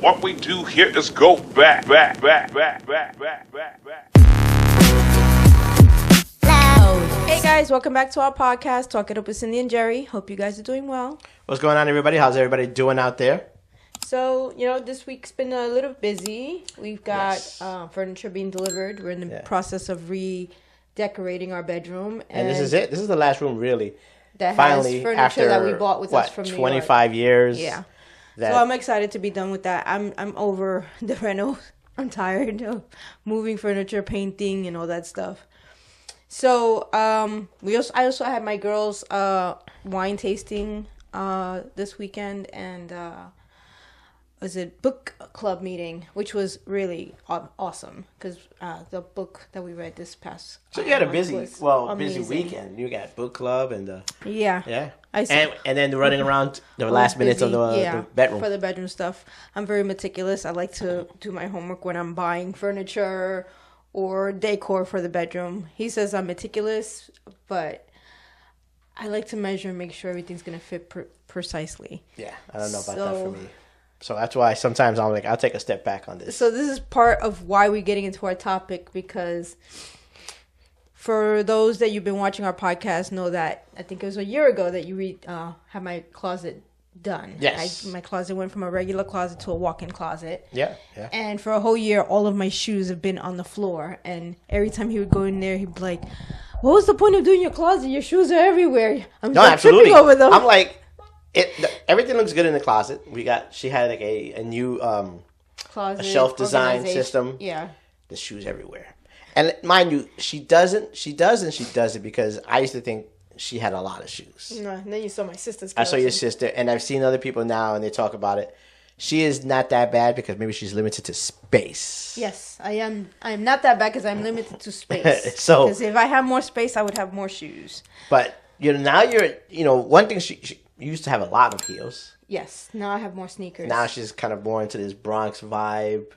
What we do here is go back. Hey guys, welcome back to our podcast, Talk It Up with Cindy and Jerry. Hope you guys are doing well. What's going on, everybody? How's everybody doing out there? So, this week's been a little busy. We've got furniture being delivered. We're in the process of redecorating our bedroom. And this is it. This is the last room, really. That finally, has furniture after, that we bought with us from New York. 25 years? Yeah. So I'm excited to be done with that. I'm over the reno. I'm tired of moving furniture, painting, and all that stuff. So I also had my girls' wine tasting this weekend, and was a book club meeting, which was really awesome because the book that we read this past. So you had a busy weekend. You got book club and yeah. And then running around the last minutes of the bedroom. For the bedroom stuff. I'm very meticulous. I like to do my homework when I'm buying furniture or decor for the bedroom. He says I'm meticulous, but I like to measure and make sure everything's going to fit precisely. Yeah, I don't know about that for me. So that's why sometimes I'm like, I'll take a step back on this. So this is part of why we're getting into our topic, because for those that you've been watching our podcast know that I think it was a year ago that you had my closet done. Yes. My closet went from a regular closet to a walk-in closet. Yeah. And for a whole year, all of my shoes have been on the floor. And every time he would go in there, he'd be like, what was the point of doing your closet? Your shoes are everywhere. I'm absolutely. tripping over them. I'm like, everything looks good in the closet. She had like a new closet, a shelf design system. Yeah. The shoes everywhere. And mind you, she does it because I used to think she had a lot of shoes. No, and then you saw my sister's collection. I saw your sister, and I've seen other people now, and they talk about it. She is not that bad because maybe she's limited to space. Yes, I am. I am not that bad because I'm limited to space. So, because if I had more space, I would have more shoes. But now you're one thing she used to have a lot of heels. Yes, now I have more sneakers. Now she's kind of more into this Bronx vibe.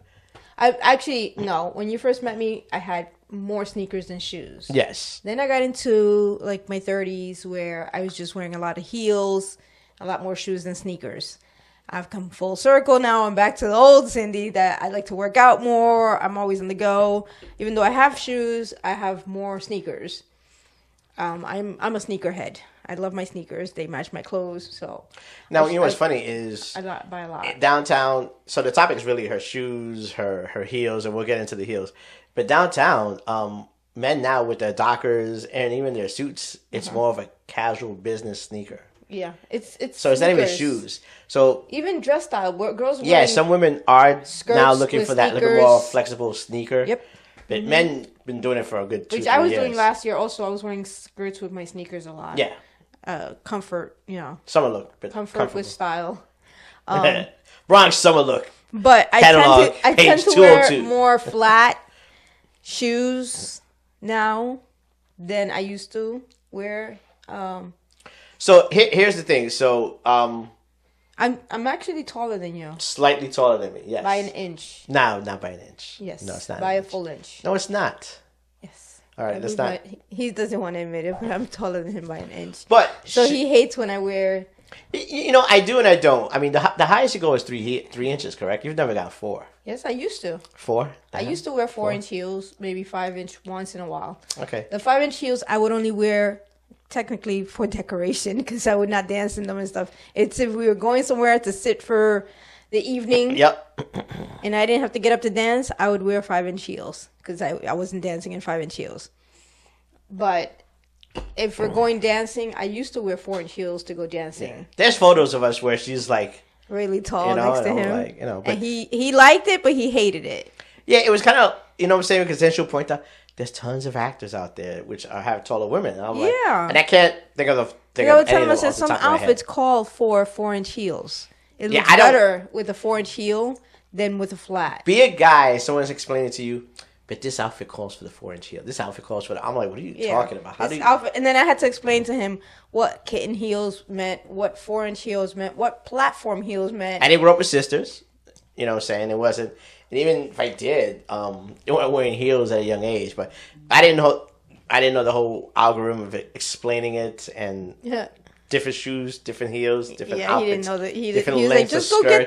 No. When you first met me, I had more sneakers than shoes. Yes. Then I got into like my 30s where I was just wearing a lot of heels, a lot more shoes than sneakers. I've come full circle now. I'm back to the old Cindy that I like to work out more. I'm always on the go. Even though I have shoes, I have more sneakers. I'm a sneakerhead. I love my sneakers. They match my clothes. So now, what's funny is I buy a lot downtown. So the topic is really her shoes, her heels, and we'll get into the heels. But downtown, men now with their Dockers and even their suits, it's more of a casual business sneaker. Yeah, it's so it's not even shoes. So even dress style, girls. Wearing some women are now looking for that little more flexible sneaker. Yep. But men been doing it for a good 2-3 years. Which I was doing last year. Also, I was wearing skirts with my sneakers a lot. Yeah. Comfort, Summer look, but comfort with style. Bronx summer look. But I tend to wear more flat shoes now than I used to wear. So here's the thing. So I'm actually taller than you. Slightly taller than me. Yes. By an inch. No, not by an inch. Yes. No, it's not. By a full inch. No, it's not. Yes. All right, that's not. He doesn't want to admit it, but I'm taller than him by an inch. But so he hates when I wear. I do and I don't. I mean, the highest you go is 3 inches, correct? You've never got 4. Yes, I used to. 4? I used to wear 4-inch heels, maybe 5-inch once in a while. Okay. The 5-inch heels I would only wear technically for decoration because I would not dance in them and stuff. It's if we were going somewhere to sit for the evening. Yep. And I didn't have to get up to dance, I would wear 5-inch heels because I wasn't dancing in 5-inch heels. But if we're going dancing, I used to wear 4-inch heels to go dancing. Yeah. There's photos of us where she's like really tall next to him. Like, but, and he liked it, but he hated it. Yeah, it was kind of, what I'm saying? Because then she'll point out, there's tons of actors out there which have taller women. And I'm like, and I can't think of any of them off the some top of my outfits head. call for 4-inch heels. It looks better with a 4-inch heel than with a flat. Be a guy, someone's explaining to you, but this outfit calls for the 4-inch heel. This outfit calls for the... I'm like, what are you talking about? Outfit, and then I had to explain to him what kitten heels meant, what 4-inch heels meant, what platform heels meant. I didn't grow up with sisters. You know what I'm saying? It wasn't... And even if I did, they weren't wearing heels at a young age. But I didn't know the whole algorithm of explaining it different shoes, different heels, different outfits. He didn't know that. He was different like, just go get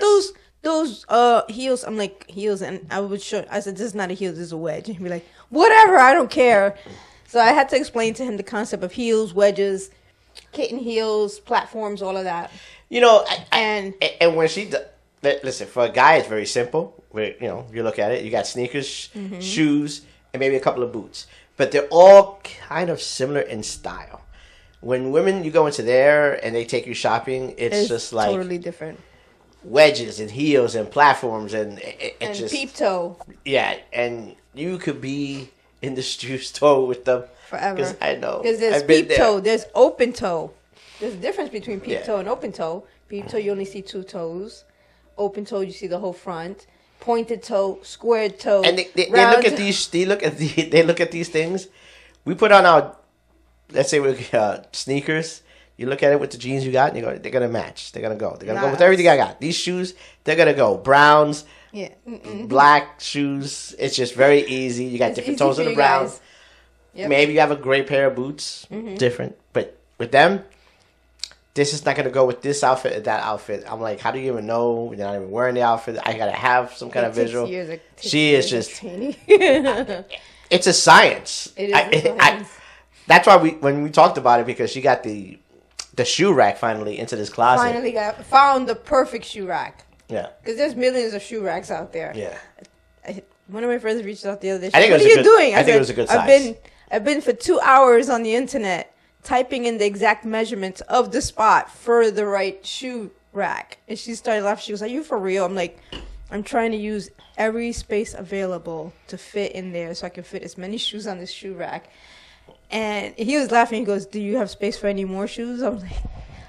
those heels. I'm like, heels, and I would show. I said, this is not a heel, this is a wedge. And he'd be like, whatever, I don't care. So I had to explain to him the concept of heels, wedges, kitten heels, platforms, all of that. You know, And when she listen, for a guy, it's very simple. Where, you know, you look at it, you got sneakers, shoes, and maybe a couple of boots, but they're all kind of similar in style. When women, you go into there and they take you shopping, it's just like totally different. Wedges and heels and platforms and And just peep toe. Yeah, and you could be in the shoe store with them Forever. Because I know. Because there's I've been peep toe, there's open toe. There's a difference between peep Yeah. toe and open toe. Peep toe, you only see 2 toes. Open toe, you see the whole front. Pointed toe, squared toe. And they round look at these. They look at these things. We put on our, let's say, we sneakers. You look at it with the jeans you got, and you go, they're gonna match. They're gonna go. They're gonna go with everything I got. These shoes, they're gonna go. Browns, Yeah. black shoes. It's just very easy. You got It's different easy tones for of the you brown. guys. Yep. Maybe you have a great pair of boots. Different, but with them, this is not gonna go with this outfit or that outfit. I'm like, how do you even know you're not even wearing the outfit? I gotta have some kind of visual. She is just. It's a science. It is a science. That's why when we talked about it, because she got the shoe rack finally into this closet. Finally found the perfect shoe rack. Yeah. Because there's millions of shoe racks out there. Yeah. One of my friends reached out the other day. I think What it are was a you good- doing? I think it was a good size. I've been for 2 hours on the internet typing in the exact measurements of the spot for the right shoe rack. And she started laughing. She was like, "Are you for real?" I'm like, I'm trying to use every space available to fit in there so I can fit as many shoes on this shoe rack. And he was laughing. He goes, "Do you have space for any more shoes?" I'm like,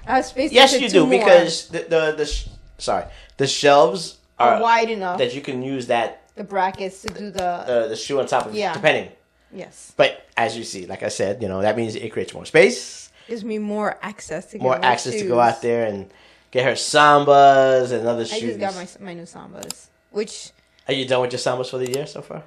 "I have space." Yes, to fit you 2 do, more. because the shelves are wide enough. that you can use that The brackets to do the the shoe on top of Yeah. depending. yes. But as you see, like I said, that means it creates more space, Gives me more access to get more my access to shoes. go out there and get her sambas and other I shoes. just got my new Sambas, which Are you done with your sambas for the year so far?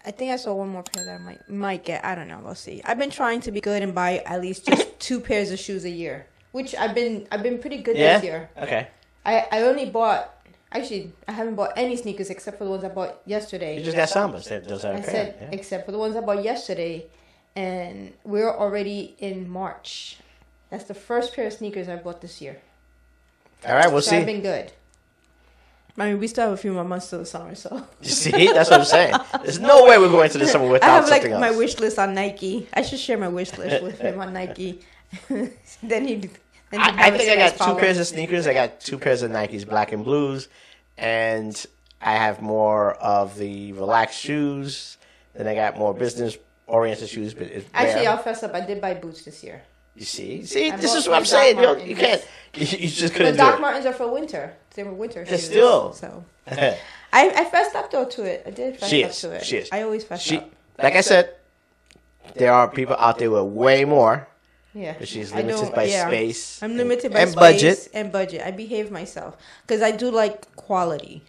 I think I saw one more pair that I might get. I don't know. We'll see. I've been trying to be good and buy at least just 2 pairs of shoes a year, which I've been pretty good this year. Okay. I only bought. Actually, I haven't bought any sneakers except for the ones I bought yesterday. You just got sambas. Those are I okay. said Yeah. except for the ones I bought yesterday, and we're already in March. That's the first pair of sneakers I bought this year. All right, we'll So see. I've been good. I mean, we still have a few more months till the summer, so. You see, that's what I'm saying. There's no way we're going to the summer I without have like something my else. wish list on Nike. I should share my wish list with him on Nike. then he. I think I got 2 pairs of sneakers. I got 2 pairs of Nikes, black and blues, and I have more of the relaxed shoes. Then I got more business-oriented shoes, but it's Actually, rare. I'll fess up. I did buy boots this year. You see, I this bought is what I'm Doc saying. Martens. You can't. You just The couldn't do Doc it. Martens are for winter. They were winter They're shoes. still. So I fessed up though to it. I did fess She up is. to it. She is. I always fess up. Like I said, there are people out there with way more. Yeah. But she's I limited know, by yeah. space. I'm limited by and space budget. and budget. I behave myself because I do like quality.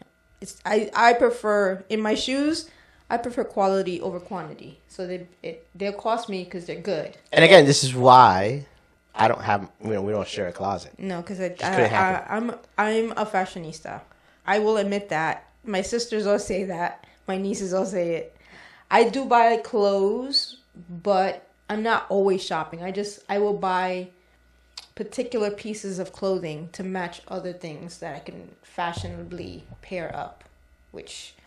I prefer in my shoes. I prefer quality over quantity. So they'll cost me because they're good. And again, this is why I don't have. We don't share a closet. No, because couldn't happen. I'm a fashionista. I will admit that. My sisters all say that. My nieces all say it. I do buy clothes, but I'm not always shopping. I will buy particular pieces of clothing to match other things that I can fashionably pair up.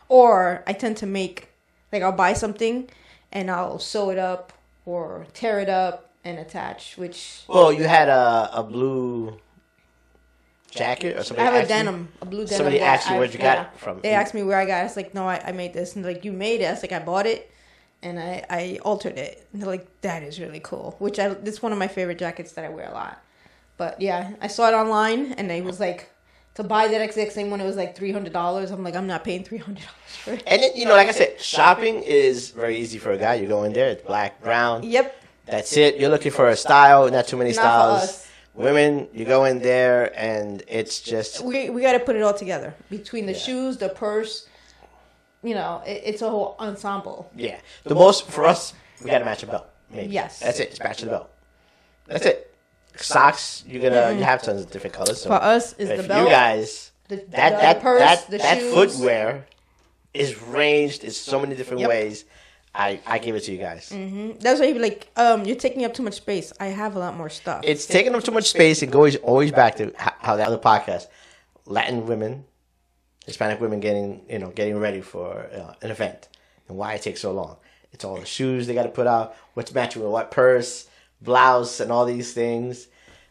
Or I tend to make, like I'll buy something and I'll sew it up or tear it up and attach, Well, you had a blue jacket or something. I have a blue denim. Somebody that asked you where'd you got it from. They asked me where I got it. I was like, no, I made this. And they're like, you made it? I was like, I bought it and I altered it. And they're like, that is really cool. It's one of my favorite jackets that I wear a lot. But yeah, I saw it online and it was like, to buy that exact same one, it was like $300. I'm like, I'm not paying $300 for it. And then, like I said, shopping is very easy for a guy. You go in there, it's black, brown. Yep. That's it. You're looking for a style, not too many Not for styles. us. Women, you go in there and it's just. We got to put it all together. Between the shoes, the purse, it's a whole ensemble. Yeah. The most, for us, we got to match a belt. Maybe. Yes. That's it. It's match the belt. That's it. Socks, you have tons of different colors. So For us, is but the for belt. you guys, That footwear is ranged in so many different ways. I give it to you guys. Mm-hmm. That's why you're like, you're taking up too much space. I have a lot more stuff. It's taking up too much space, and goes always back to how that other podcast, Latin women, Hispanic women getting ready for an event, and why it takes so long. It's all the shoes they got to put out, what's matching with what purse, blouse, and all these things,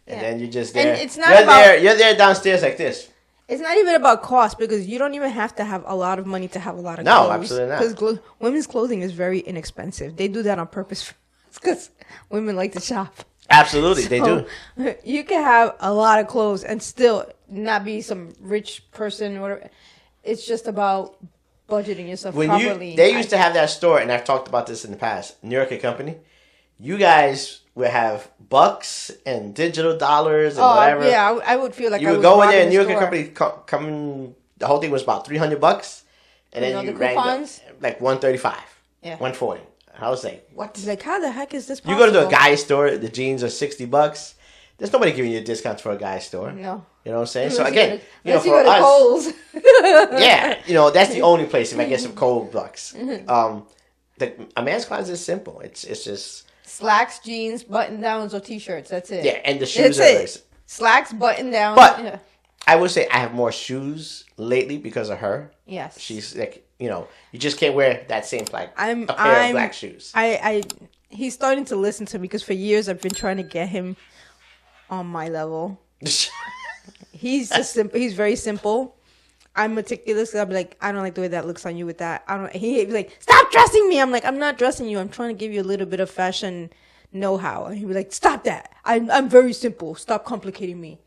and then you're just there. And it's not you're there downstairs like this. It's not even about cost because you don't even have to have a lot of money to have a lot of clothes. No, absolutely not. Because women's clothing is very inexpensive. They do that on purpose because women like to shop. Absolutely, they do. You can have a lot of clothes and still not be some rich person or whatever. It's just about budgeting yourself properly. They used to have that store, and I've talked about this in the past, New York Company. You guys would have bucks and digital dollars and whatever. Yeah, I would feel like you I would was go in there, and New the York Company coming. The whole thing was about $300, and then you rang like $135, 140. I was like, what? Like, how the heck is this possible? You go to a guy's store, the jeans are $60. There's nobody giving you a discount for a guy's store. No. You know what I'm saying? So again, for us, Kohl's. Yeah, that's the only place if I get some cold bucks. A man's closet is simple. It's just slacks, jeans, button downs, or t-shirts. That's it. Yeah, and the shoes are slacks, button downs. But I would say I have more shoes lately because of her. Yes, she's like you just can't wear that same pair of black shoes. He's starting to listen to me because for years I've been trying to get him on my level. He's just simple. He's very simple. I'm meticulous. I'll be like, I don't like the way that looks on you with that. He'd be like, stop dressing me. I'm like, I'm not dressing you. I'm trying to give you a little bit of fashion know-how. And he'd be like, stop that. I'm very simple. Stop complicating me.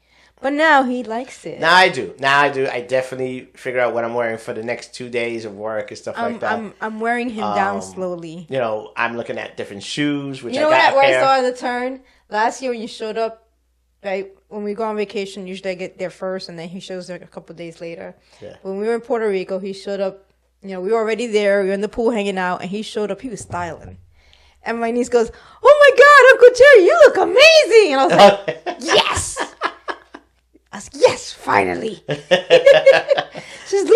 But now he likes it. Now I do. I definitely figure out what I'm wearing for the next 2 days of work and stuff like that. I'm wearing him down slowly. I'm looking at different shoes, which I got where I saw the turn? Last year when you showed up, right, when we go on vacation, usually I get there first, and then he shows up a couple of days later. Yeah. When we were in Puerto Rico, he showed up. We were already there. We were in the pool hanging out, and he showed up. He was styling. And my niece goes, "Oh my God, Uncle Jerry, you look amazing!" And I was like, "Yes!" I was like, "Yes, finally." She's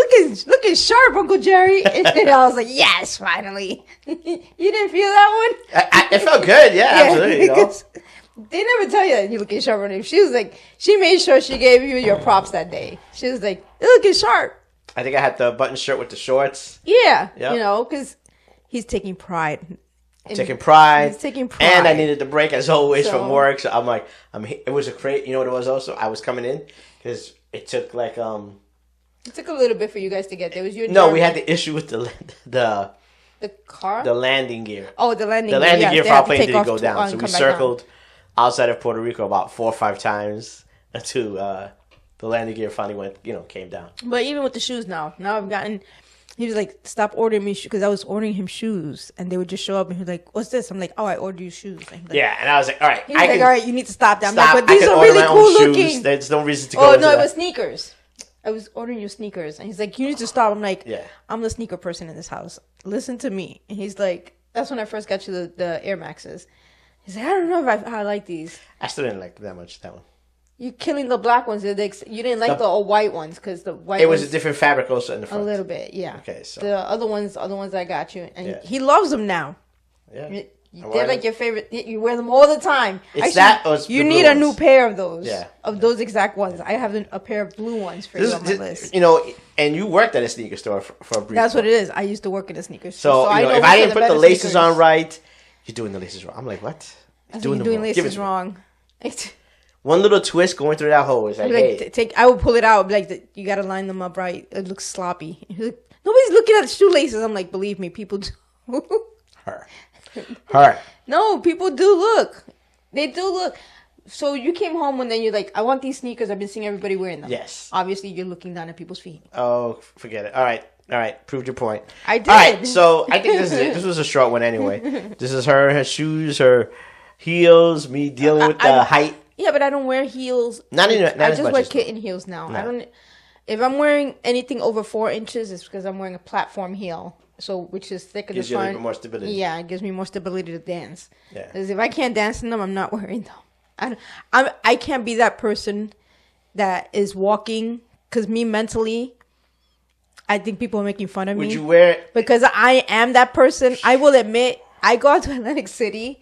looking sharp, Uncle Jerry. And I was like, "Yes, finally." You didn't feel that one? It felt good. Yeah, absolutely. They never tell you that you're looking sharp on him. She was like, she made sure she gave you your props that day. She was like, you're looking sharp. I think I had the button shirt with the shorts. Yeah. Yep. Because he's taking pride. He's taking pride. And I needed the break as always from work. So I'm like, it was a crate. You know what it was also? I was coming in because it took like, it took a little bit for you guys to get there. It was your No, we had the issue with the car? The landing gear. Oh, the landing gear. The landing gear for our plane didn't go down. So we circled outside of Puerto Rico about 4 or 5 times until the landing gear finally came down. But even with the shoes now I've gotten, he was like, stop ordering me shoes, because I was ordering him shoes and they would just show up and he was like, what's this? I'm like, oh, I ordered you shoes. And and I was like, all right. He was all right, you need to stop that. I'm like, but these are really cool looking. There's no reason to go into no, that. It was sneakers. I was ordering you sneakers. And he's like, you need to stop. I'm like, I'm the sneaker person in this house. Listen to me. And he's like, that's when I first got you the Air Maxes. He's like, I don't know if I like these. I still didn't like that much, that one. You're killing the black ones. You didn't like the all white ones because the white It was a different fabric also in the front. A little bit, yeah. Okay, so. The other ones I got you. And he loves them now. Yeah. They're like your favorite. You wear them all the time. It's you need a new pair of those. Yeah. Of those exact ones. I have a pair of blue ones for you on my list. And you worked at a sneaker store for a brief That's time. what it is. I used to work in a sneaker So, store. if I didn't put the laces on right, you're doing the laces wrong. I'm like, what? You're doing laces wrong. One little twist going through that hole is like, hey. I would pull it out. Like, you got to line them up right. It looks sloppy. Nobody's looking at the shoelaces. I'm like, believe me, people do. Her. No, people do look. They do look. So you came home and then you're like, I want these sneakers. I've been seeing everybody wearing them. Yes. Obviously, you're looking down at people's feet. Oh, forget it. All right. Proved your point. I did. All right. So I think this is it. This was a short one anyway. This is her shoes, her heels, me dealing with the height. Yeah, but I don't wear heels. I just wear kitten heels now. No. I don't. If I'm wearing anything over 4 inches, it's because I'm wearing a platform heel. So, which is thicker gives you a little bit more stability. Yeah, it gives me more stability to dance. Yeah. Because if I can't dance in them, I'm not wearing them. I can't be that person that is walking because me mentally, I think people are making fun of me. Would you wear it? Because I am that person. I will admit, I go out to Atlantic City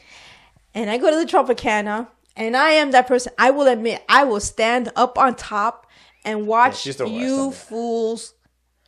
and I go to the Tropicana and I am that person. I will admit, I will stand up on top and watch you fools.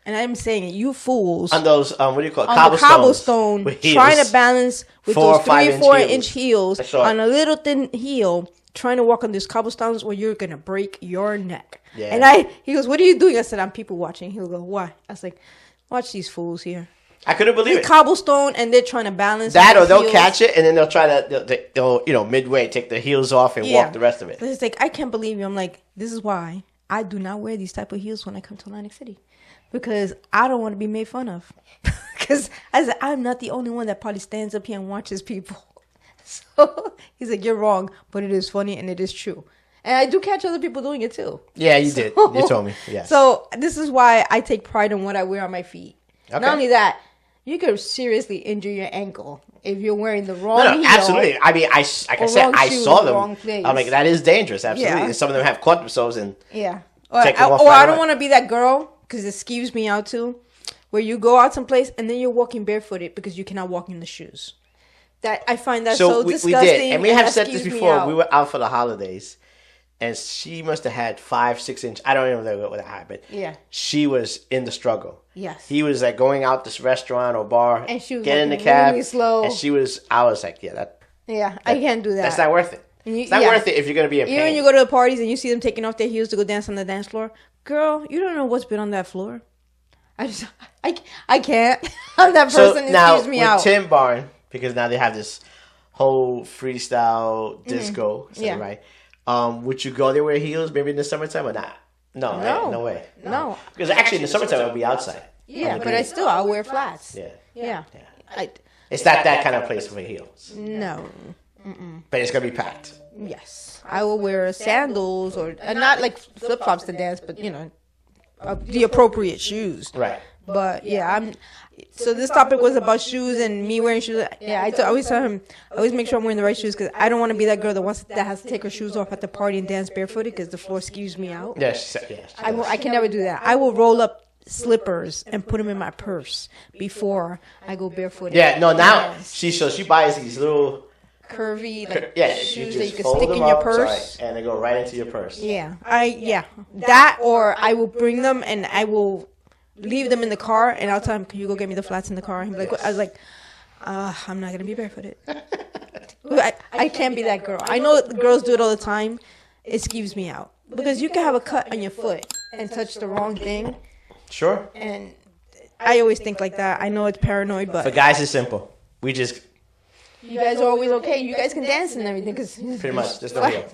And I'm saying it, you fools. On those, what do you call it? On cobblestone, trying to balance with those 3 or 4 inch heels on a little thin heel, trying to walk on these cobblestones where you're going to break your neck. Yeah. And he goes, what are you doing? I said, I'm people watching. He'll go, why? I was like, watch these fools here. I couldn't believe it. Cobblestone, and they're trying to balance that, or they'll catch it, and then they'll try to, they'll midway take the heels off and walk the rest of it. It's like, I can't believe you. I'm like, this is why I do not wear these type of heels when I come to Atlantic City. Because I don't want to be made fun of. Because I said, I'm not the only one that probably stands up here and watches people. So he's like, you're wrong, but it is funny and it is true. And I do catch other people doing it too. Yeah, you did. You told me. Yeah. So this is why I take pride in what I wear on my feet. Okay. Not only that, you could seriously injure your ankle if you're wearing the wrong heel. Absolutely. I mean, like I said, I saw them. I'm like, that is dangerous. Absolutely. Yeah. Some of them have caught themselves and I don't want to be that girl, because it skeeves me out too, where you go out someplace and then you're walking barefooted because you cannot walk in the shoes. That I find that so disgusting. We did, and we have said this before. We were out for the holidays, and she must have had 5-6 inch. I don't even know what high, but she was in the struggle. Yes, he was like going out this restaurant or bar, and she was getting in the cab, really slow. And I was like, I can't do that. That's not worth it. It's not worth it if you're gonna be in pain. Even when you go to the parties and you see them taking off their heels to go dance on the dance floor, girl, you don't know what's been on that floor. I can't. I'm that person who skeeves me out. So now with Tim Barn, because now they have this whole freestyle disco, right? Would you go there wear heels maybe in the summertime or not? No, right? No way. No. Because actually in the summertime it'll be outside. Yeah, but I'll wear flats. Yeah. It's not that kind of place for heels. No. But it's gonna be packed. Yes, I will wear sandals or not like flip flops to dance, but the appropriate shoes. Right. But so this topic was about shoes and me wearing shoes. Yeah, I always tell him, I always make sure I'm wearing the right shoes, because I don't want to be that girl that has to take her shoes off at the party and dance barefooted because the floor skews me out. Yes. I can never do that. I will roll up slippers and put them in my purse before I go barefooted. Yeah. No. Now she buys these little curvy shoes you that you can stick in your purse, and they go right into your purse. That, or I will bring them and I will leave them in the car, and I'll tell him, can you go get me the flats in the car? And he'll be like, I was like, I'm not gonna be barefooted. I can't be that girl. I know the girls do it all the time. It skeeves me out, because you can have a cut on your foot and touch the wrong thing. Sure. And I always think like that. I know it's paranoid, but for guys it's simple. You guys are always okay. You guys can dance and everything, because pretty much there's no heel.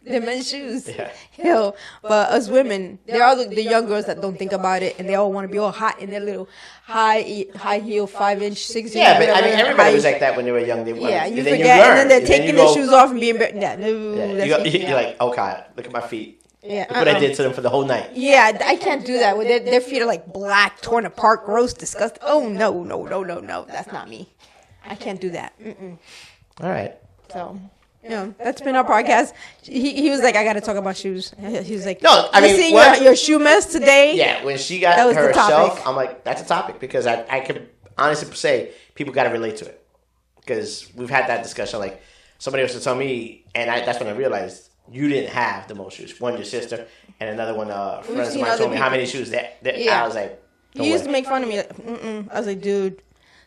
They're men's shoes. Yeah. But us women, there are the young girls that don't think about it, and they all want to be all hot in their little high heel 5-inch, 6-inch. Yeah, but I mean everybody was like that when they were young. You forget, and then they're taking their shoes off and being you're like, okay, look at my feet. Yeah, look what I did to them for the whole night. Yeah, I can't do that. Their feet are like black, torn apart, gross, disgusting. Oh no, that's not me. I can't do that. All right. So, that's been our podcast. He was like, I got to talk about shoes. He was like, no, I mean, seeing your shoe mess today. Yeah, when she got herself, I'm like, that's a topic, because I could honestly say people got to relate to it, because we've had that discussion. Like somebody else to tell me, and that's when I realized you didn't have the most shoes. One, your sister, and another one, friends of mine told me how many shoes that I was like, you used to make fun of me. I was like, dude,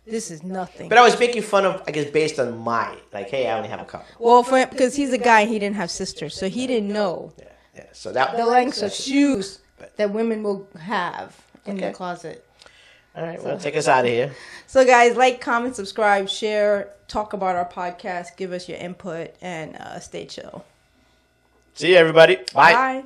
this is nothing. But I was making fun of, I guess, based on hey, I only have a couple. Well, because he's a guy, he didn't have sisters, so he didn't know So that the lengths of shoes that women will have in their closet. All right, well, take us out of here. So, guys, like, comment, subscribe, share, talk about our podcast, give us your input, and stay chill. See you, everybody. Bye. Bye.